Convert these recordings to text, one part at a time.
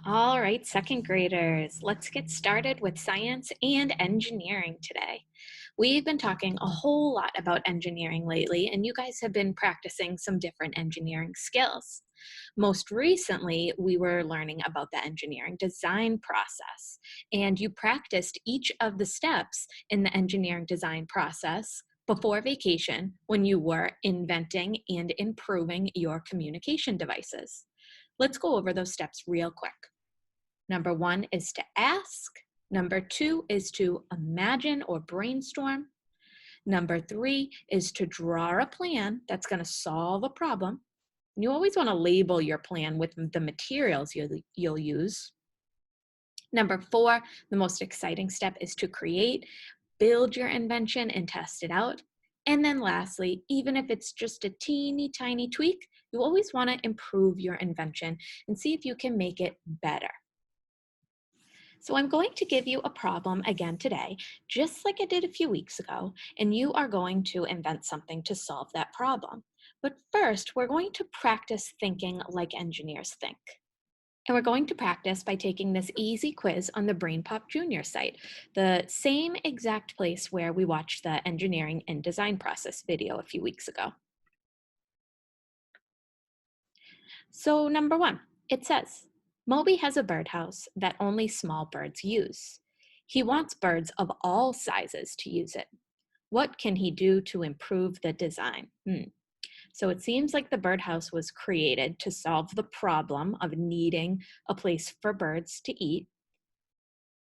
All right, second graders, let's get started with science and engineering today. We've been talking a whole lot about engineering lately, and you guys have been practicing some different engineering skills. Most recently, we were learning about the engineering design process, and you practiced each of the steps in the engineering design process before vacation when you were inventing and improving your communication devices. Let's go over those steps real quick. Number one is to ask. Number two is to imagine or brainstorm. Number three is to draw a plan that's going to solve a problem. You always want to label your plan with the materials you'll use. Number four, the most exciting step is to create, build your invention and test it out. And then lastly, even if it's just a teeny tiny tweak, you always want to improve your invention and see if you can make it better. So I'm going to give you a problem again today, just like I did a few weeks ago, and you are going to invent something to solve that problem. But first, we're going to practice thinking like engineers think. And we're going to practice by taking this easy quiz on the BrainPop Junior site, the same exact place where we watched the engineering and design process video a few weeks ago. So number one, it says, Moby has a birdhouse that only small birds use. He wants birds of all sizes to use it. What can he do to improve the design? So it seems like the birdhouse was created to solve the problem of needing a place for birds to eat.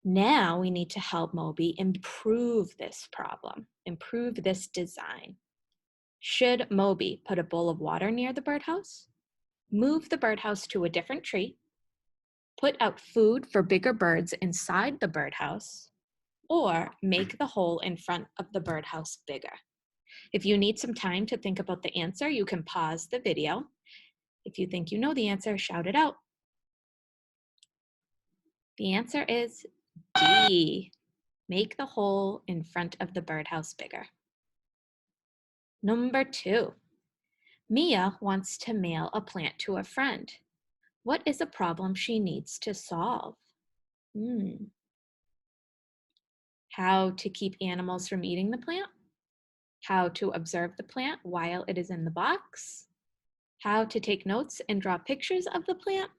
Now we need to help Moby improve this problem, improve this design. Should Moby put a bowl of water near the birdhouse? Move the birdhouse to a different tree? Put out food for bigger birds inside the birdhouse? Or make the hole in front of the birdhouse bigger? If you need some time to think about the answer, you can pause the video. If you think you know the answer, shout it out. The answer is D. Make the hole in front of the birdhouse bigger. Number two, Mia wants to mail a plant to a friend. What is a problem she needs to solve? How to keep animals from eating the plant? How to observe the plant while it is in the box? How to take notes and draw pictures of the plant?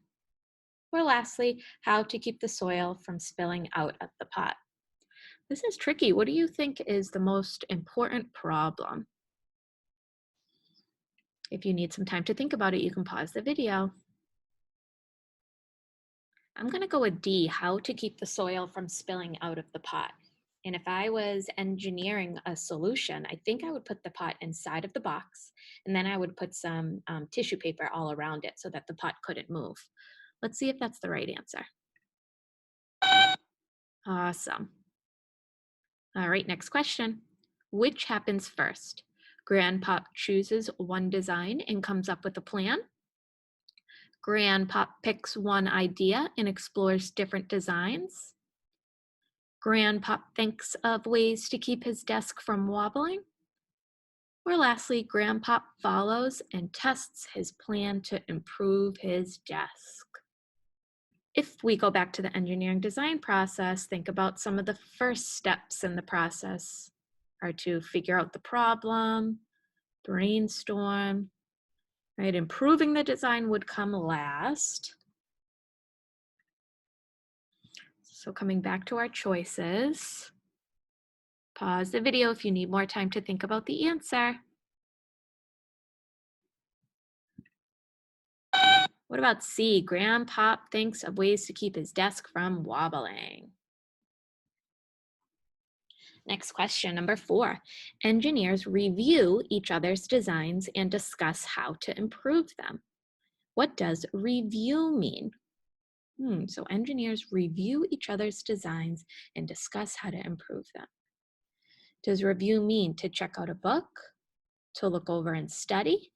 Or lastly, how to keep the soil from spilling out of the pot? This is tricky. What do you think is the most important problem? If you need some time to think about it, you can pause the video. I'm going to go with D, how to keep the soil from spilling out of the pot. And if I was engineering a solution, I think I would put the pot inside of the box, and then I would put some tissue paper all around it so that the pot couldn't move. Let's see if that's the right answer. Awesome. All right, next question. Which happens first? Grandpop chooses one design and comes up with a plan. Grandpop picks one idea and explores different designs. Grandpop thinks of ways to keep his desk from wobbling. Or lastly, Grandpop follows and tests his plan to improve his desk. If we go back to the engineering design process, think about some of the first steps in the process are to figure out the problem, brainstorm, right? Improving the design would come last. So coming back to our choices, pause the video if you need more time to think about the answer. What about C? Grandpop thinks of ways to keep his desk from wobbling. Next question, number 4. Engineers review each other's designs and discuss how to improve them. What does review mean? So engineers review each other's designs and discuss how to improve them. Does review mean to check out a book, to look over and study,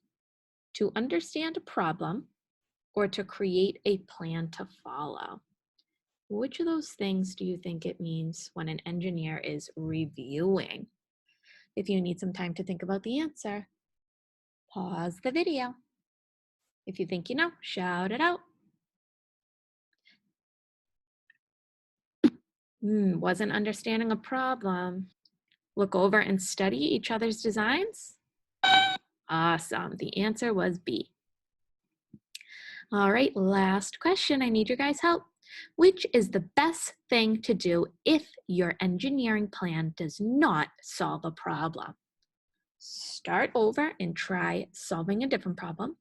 to understand a problem, or to create a plan to follow? Which of those things do you think it means when an engineer is reviewing? If you need some time to think about the answer, pause the video. If you think you know, shout it out. Wasn't understanding a problem. Look over and study each other's designs? Awesome. The answer was B. All right, last question. I need your guys' help. Which is the best thing to do if your engineering plan does not solve a problem? Start over and try solving a different problem.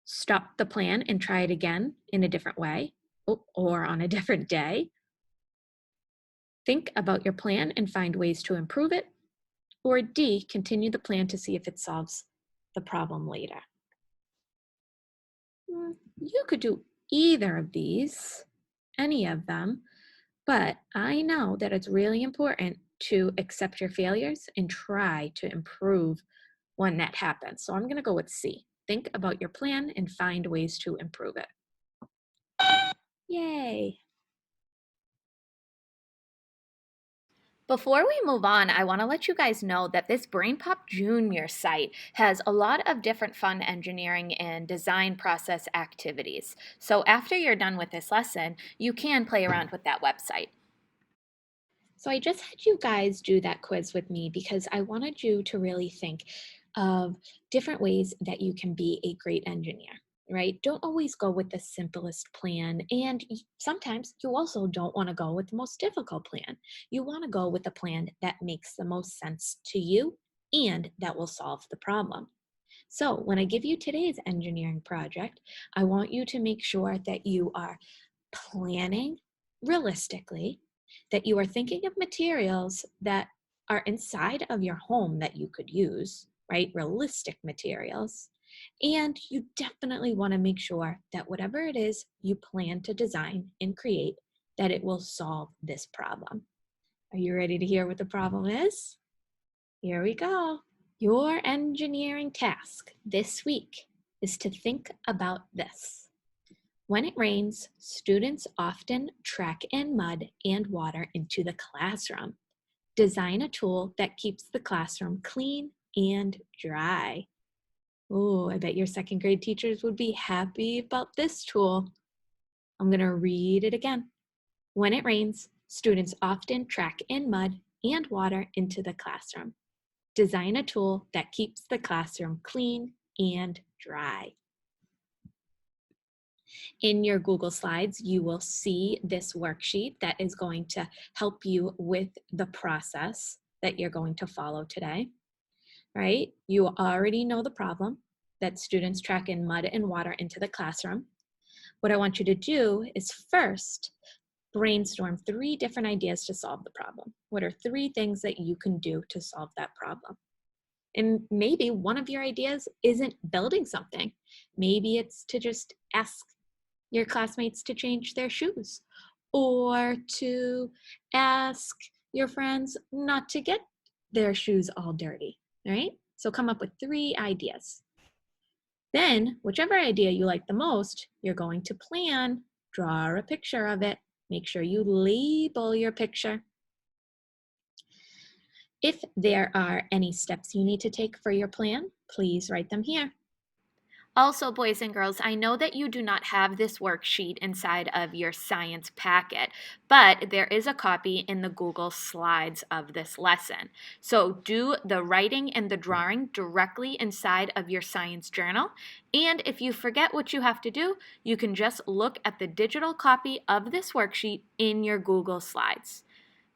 Stop the plan and try it again in a different way or on a different day. Think about your plan and find ways to improve it. Or D, continue the plan to see if it solves the problem later. You could do either of these, any of them, but I know that it's really important to accept your failures and try to improve when that happens. So I'm going to go with C. Think about your plan and find ways to improve it. Yay. Before we move on, I want to let you guys know that this BrainPop Junior site has a lot of different fun engineering and design process activities. So after you're done with this lesson, you can play around with that website. So I just had you guys do that quiz with me because I wanted you to really think of different ways that you can be a great engineer, right? Don't always go with the simplest plan. And sometimes you also don't want to go with the most difficult plan. You want to go with the plan that makes the most sense to you and that will solve the problem. So when I give you today's engineering project, I want you to make sure that you are planning realistically, that you are thinking of materials that are inside of your home that you could use, right? Realistic materials. And you definitely want to make sure that whatever it is you plan to design and create, that it will solve this problem. Are you ready to hear what the problem is? Here we go. Your engineering task this week is to think about this. When it rains, students often track in mud and water into the classroom. Design a tool that keeps the classroom clean and dry. Oh, I bet your second grade teachers would be happy about this tool. I'm going to read it again. When it rains, students often track in mud and water into the classroom. Design a tool that keeps the classroom clean and dry. In your Google Slides, you will see this worksheet that is going to help you with the process that you're going to follow today, right? You already know the problem, that students track in mud and water into the classroom. What I want you to do is first brainstorm 3 different ideas to solve the problem. What are 3 things that you can do to solve that problem? And maybe one of your ideas isn't building something. Maybe it's to just ask your classmates to change their shoes or to ask your friends not to get their shoes all dirty, right? So come up with 3 ideas. Then, whichever idea you like the most, you're going to plan, draw a picture of it, make sure you label your picture. If there are any steps you need to take for your plan, please write them here. Also, boys and girls, I know that you do not have this worksheet inside of your science packet, but there is a copy in the Google Slides of this lesson. So do the writing and the drawing directly inside of your science journal. And if you forget what you have to do, you can just look at the digital copy of this worksheet in your Google Slides.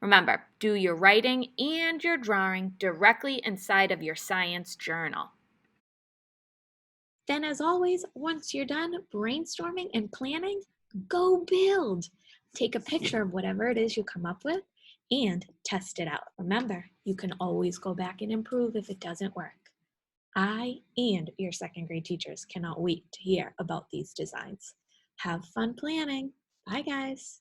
Remember, do your writing and your drawing directly inside of your science journal. Then, as always, once you're done brainstorming and planning, go build. Take a picture of whatever it is you come up with and test it out. Remember, you can always go back and improve if it doesn't work. I and your second grade teachers cannot wait to hear about these designs. Have fun planning. Bye, guys.